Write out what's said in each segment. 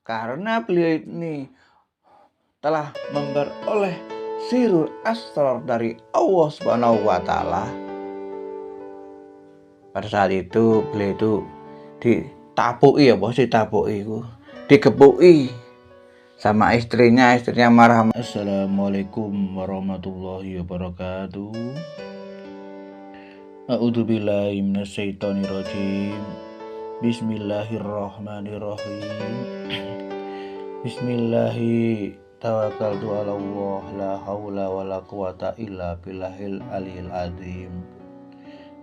karena beliau ini telah memperoleh sirul asrar dari Allah Subhanahu wa taala. Pada saat itu beliau itu ditapuki dikepuki sama istrinya marah. Assalamualaikum warahmatullahi wabarakatuh. A'udzubillahi minasyaitonirrajim. Bismillahirrahmanirrahim. Bismillahi tawakkaltu ala Allah, la haula wala quwata illa billahil aliyil azim.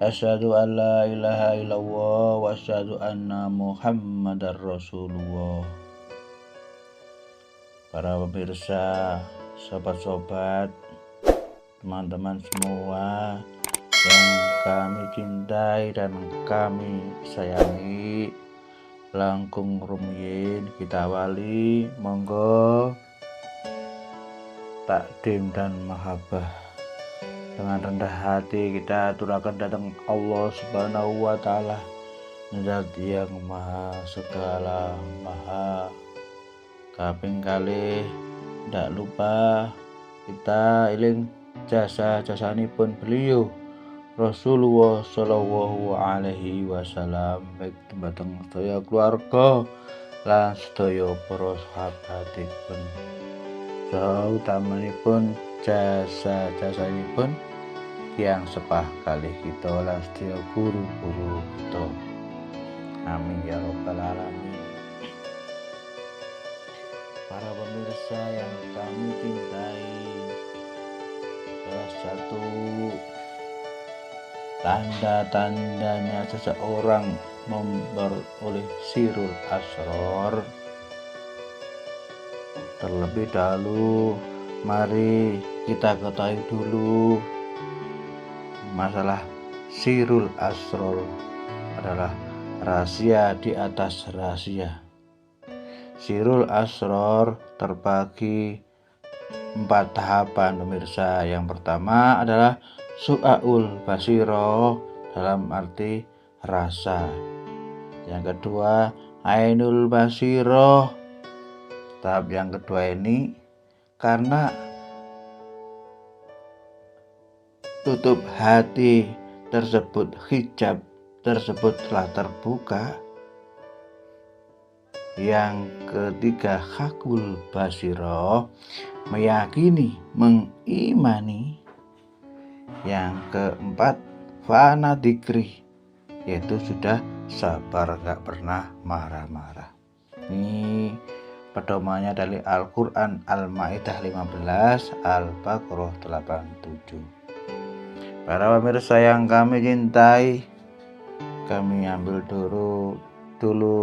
Asyhadu an la ilaha illallah wa asyhadu anna Muhammadar Rasulullah. Para pemirsa, sobat-sobat, teman-teman semua yang kami cintai dan kami sayangi, langkung rumiyin kita awali, monggo takdim dan mahabbah. Dengan rendah hati kita aturaken datang Allah Subhanahu wa taala, zat yang maha segala, maha kaping kalih. Ndak lupa kita eling jasa-jasanipun beliau Rasulullah Shallallahu Alaihi Wasallam, baik dumateng sedaya keluarga lan sedaya para sahabatipun. Utamanipun jasa-jasanipun tiyang sepah kalih kita lan sedaya guru-guru kita. Amin ya rabbal alamin. Para pemirsa yang kami cintai, salah satu tanda-tandanya seseorang memperoleh sirul asrar, terlebih dahulu mari kita ketahui dulu masalah sirul asrar adalah rahasia di atas rahasia. Sirul asrar terbagi 4 tahapan pemirsa. Yang pertama adalah su'aul basiro, dalam arti rasa. Yang kedua ainul basiro. Tahap yang kedua ini karena tutup hati tersebut, hijab tersebut telah terbuka. Yang ketiga hakul basiro, meyakini, mengimani. Yang keempat fana dikri, yaitu sudah sabar, gak pernah marah-marah. Ini pedomannya dari Al-Quran Al-Ma'idah 15, Al-Baqarah 87. Para pemirsa yang kami cintai, kami ambil dulu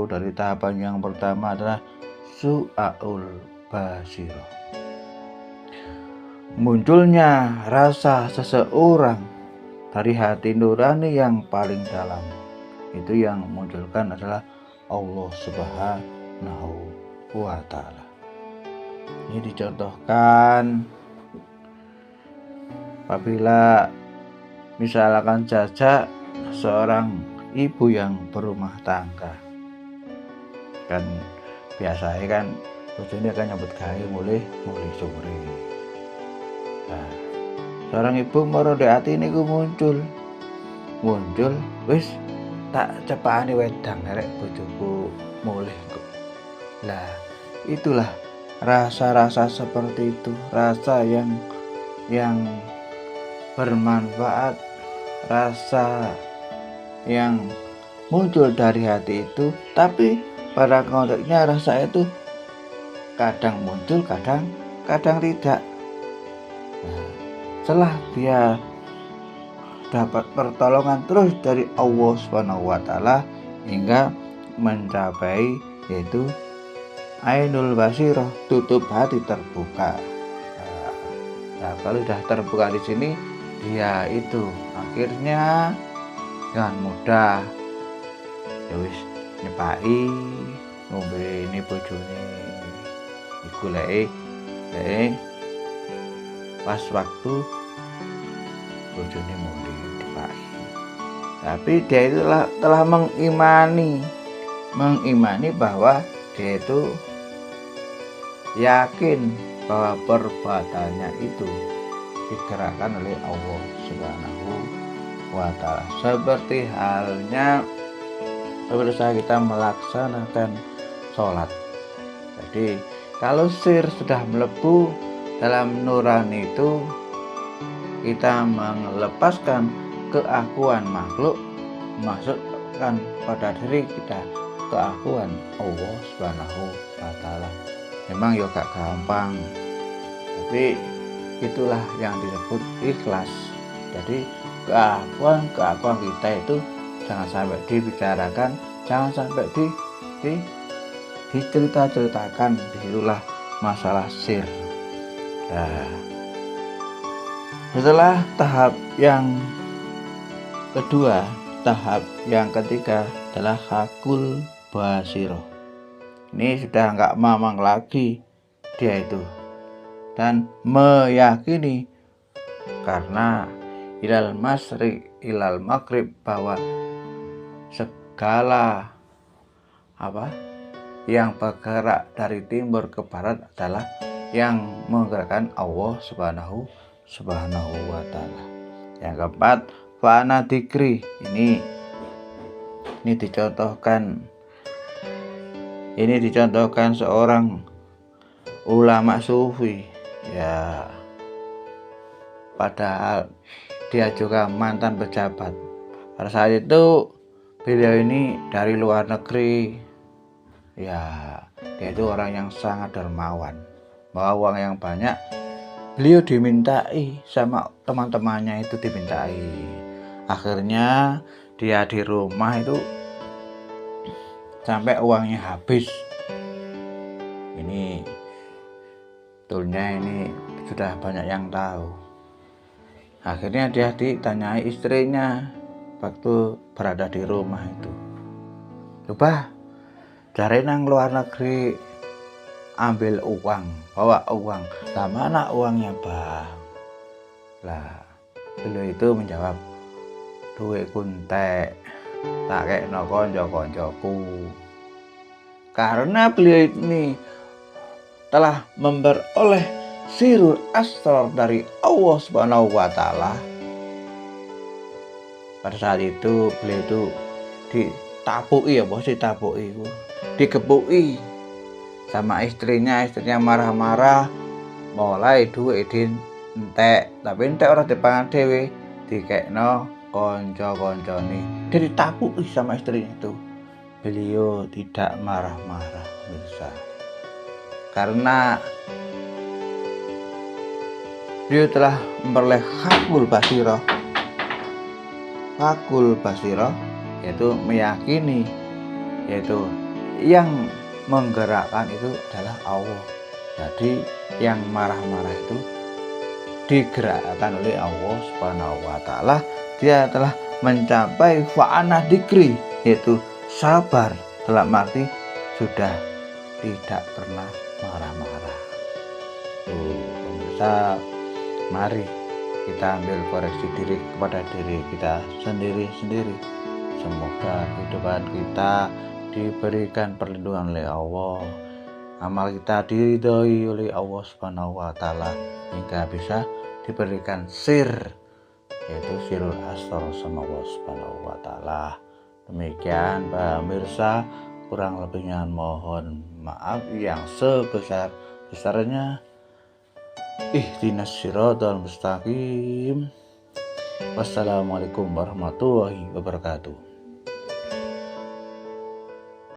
dari tahapan yang pertama adalah su'aul basiro. Munculnya rasa seseorang dari hati nurani yang paling dalam. Itu yang munculkan adalah Allah Subhanahu wa ta'ala. Ini dicontohkan apabila misalkan saja seorang ibu yang berumah tangga, kan biasanya kan bojone kan nyambut gawe mulai sore. Nah, seorang ibu maro di hati niku muncul wis tak cepane wedang arek bojoku mulih kok. Lah itulah rasa-rasa seperti itu, rasa yang bermanfaat, rasa yang muncul dari hati itu. Tapi pada konteksnya rasa itu kadang muncul, kadang tidak. Nah, setelah dia dapat pertolongan terus dari Allah Subhanahu wa taala hingga mencapai yaitu ainul basirah, tutup hati terbuka. Nah, kalau sudah terbuka di sini, dia itu akhirnya dengan mudah ya wis nyepai ngombe ini bojone iku lek pas waktu bojone mulai dipai. Tapi dia itu telah mengimani bahwa dia itu yakin bahwa perbuatannya itu digerakkan oleh Allah Subhanahu wa Ta'ala. Seperti halnya pemirsa kita melaksanakan sholat. Jadi kalau sir sudah melebu dalam nurani itu, kita melepaskan keakuan makhluk, masukkan pada diri kita keakuan Allah Subhanahu wa Ta'ala. Memang ya gak gampang, tapi itulah yang disebut ikhlas. Jadi keakuan kita itu jangan sampai dibicarakan, jangan sampai diceritakan. Disitulah masalah sir. Nah, setelah tahap yang kedua, tahap yang ketiga adalah hakul basiroh. Ini sudah nggak mamang lagi dia itu, dan meyakini karena ilal masri ilal maghrib, bahwa segala yang bergerak dari timur ke barat adalah yang menggerakkan Allah Subhanahu wa Ta'ala. Yang keempat, fa'ana dzikri. Ini dicontohkan seorang ulama sufi, ya, padahal dia juga mantan pejabat. Pada saat itu beliau ini dari luar negeri, ya, dia itu orang yang sangat dermawan, bawa uang yang banyak. Beliau dimintai sama teman-temannya, itu dimintai. Akhirnya dia di rumah itu sampai uangnya habis. Ini betulnya ini sudah banyak yang tahu. Akhirnya dia ditanyai istrinya waktu berada di rumah itu, coba dari nang luar negeri ambil uang, bawa uang, lah mana uangnya bang? Lah beliau itu menjawab, duit kuntek tak kekno konco-koncoku. Karena beliau ini telah memperoleh sirul asrar dari Allah Subhanahu wa Ta'ala. Pada saat itu beliau itu dikepui sama istrinya marah-marah, mulai duit entek, tapi entek ora dipangan dhewe, dikekno konco-koncone. Dia ditapuki sama istrinya itu. Beliau tidak marah-marah, pemirsa, karena beliau telah memperoleh hakul basiroh, yaitu meyakini, yaitu yang menggerakkan itu adalah Allah. Jadi yang marah-marah itu digerakkan oleh Allah Subhanahu wa Ta'ala. Dia telah mencapai fa'ana dzikri, yaitu sabar, dalam arti sudah tidak pernah marah-marah. Pemirsa, mari kita ambil koreksi diri kepada diri kita sendiri-sendiri. Semoga kehidupan kita diberikan perlindungan oleh Allah, amal kita diridhoi oleh Allah Subhanahu wa Ta'ala, hingga bisa diberikan sir, yaitu sirul asrar sama Allah Subhanahu wa Ta'ala. Demikian pemirsa, kurang lebihnya mohon maaf yang sebesar-besarnya. Ihdinas siratal mustaqim. Wassalamualaikum warahmatullahi wabarakatuh.